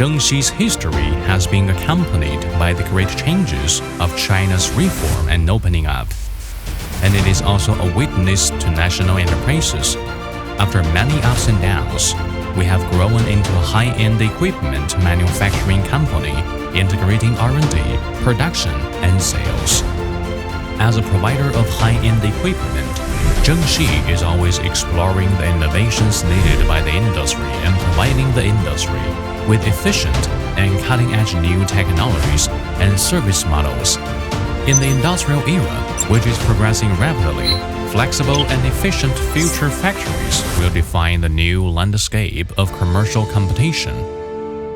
ZHENGXI's history has been accompanied by the great changes of China's reform and opening up, and it is also a witness to national enterprises. After many ups and downs, we have grown into a high-end equipment manufacturing company, integrating R&D, production, and sales. As a provider of high-end equipment, ZHENGXI is always exploring the innovations needed by the industry and providing the industry with efficient and cutting-edge new technologies and service models. In the industrial era, which is progressing rapidly, flexible and efficient future factories will define the new landscape of commercial competition.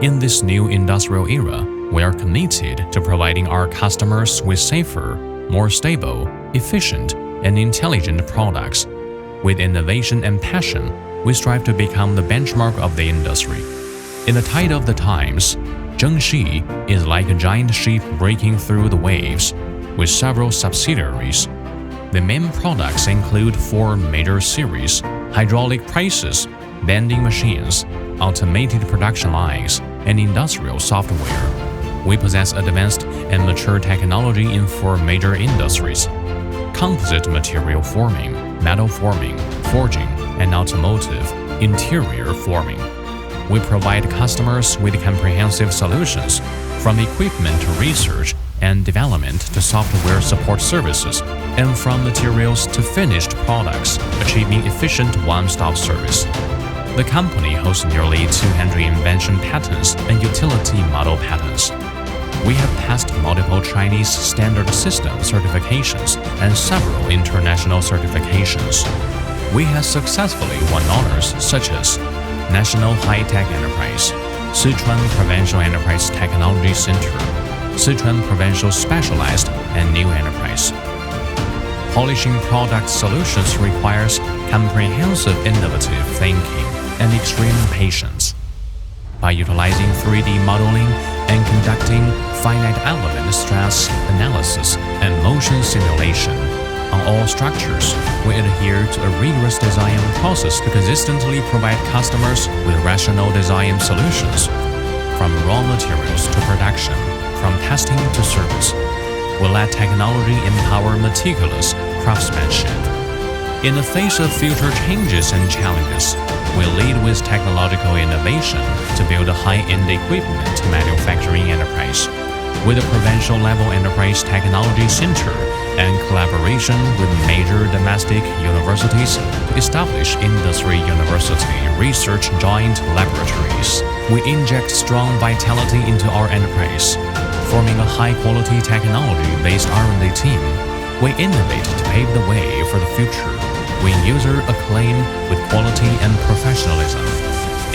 In this new industrial era, we are committed to providing our customers with safer, more stable, efficient, and intelligent products. With innovation and passion, we strive to become the benchmark of the industry. In the tide of the times, ZHENGXI is like a giant ship breaking through the waves, with several subsidiaries. The main products include 4 major series: hydraulic presses, bending machines, automated production lines, and industrial software. We possess advanced and mature technology in 4 major industries: composite material forming, metal forming, forging, and automotive interior forming. We provide customers with comprehensive solutions, from equipment to research and development to software support services, and from materials to finished products, achieving efficient one-stop service. The company holds nearly 200 invention patents and utility model patents. We have passed multiple Chinese standard system certifications and several international certifications. We have successfully won honors such as National High-Tech Enterprise, Sichuan Provincial Enterprise Technology Center, Sichuan Provincial Specialized and New Enterprise. Polishing product solutions requires comprehensive innovative thinking and extreme patience. By utilizing 3D modeling and conducting finite element stress analysis and motion simulation on all structures, we adhere to a rigorous design process to consistently provide customers with rational design solutions, from raw materials to production, from testing to service. We let technology empower meticulous craftsmanship. In the face of future changes and challenges, we lead with technological innovation to build a high-end equipment manufacturing enterprise. With a provincial-level enterprise technology center and collaboration with major domestic universities to establish industry university research joint laboratories, we inject strong vitality into our enterprise. Forming a high-quality technology-based R&D team, we innovate to pave the way for the future. We user acclaim with quality and professionalism,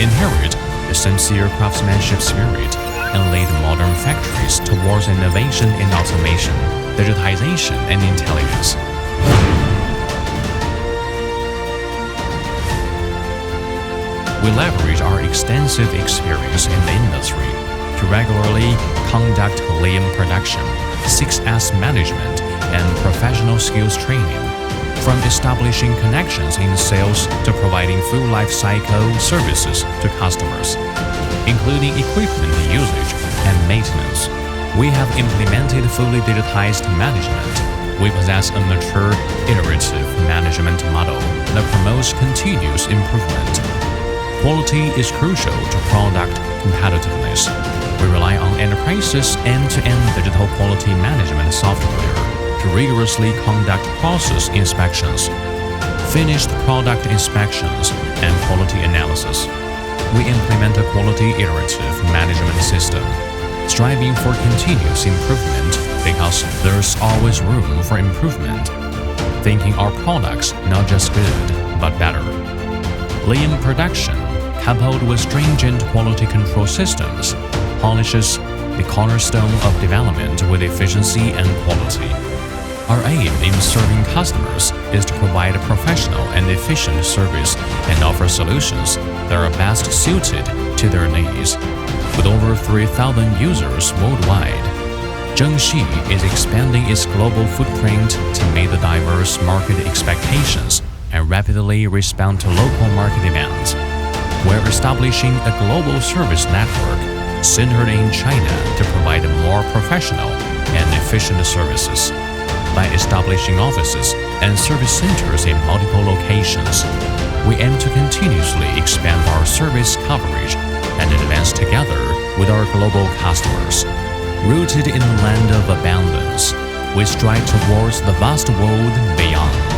inherit the sincere craftsmanship spirit, and lead modern factories towards innovation in automation, digitization, and intelligence. We leverage our extensive experience in the industry to regularly conduct lean production, 6S management, and professional skills training, from establishing connections in sales to providing full life cycle services to customers, including equipment usage and maintenance. We have implemented fully digitized management. We possess a mature, iterative management model that promotes continuous improvement. Quality is crucial to product competitiveness. We rely on enterprises' end-to-end digital quality management software to rigorously conduct process inspections, finished product inspections, and quality analysis. We implement a quality iterative management system, striving for continuous improvement because there's always room for improvement, thinking our products not just good, but better. Lean production, coupled with stringent quality control systems, polishes the cornerstone of development with efficiency and quality. Our aim in serving customers is to provide a professional and efficient service and offer solutions that are best suited to their needs. With over 3,000 users worldwide, ZHENGXI is expanding its global footprint to meet the diverse market expectations and rapidly respond to local market demands. We're establishing a global service network centered in China to provide more professional and efficient services. By establishing offices and service centers in multiple locations, we aim to continuously expand our service coverage and advance together with our global customers. Rooted in a land of abundance, we strive towards the vast world beyond.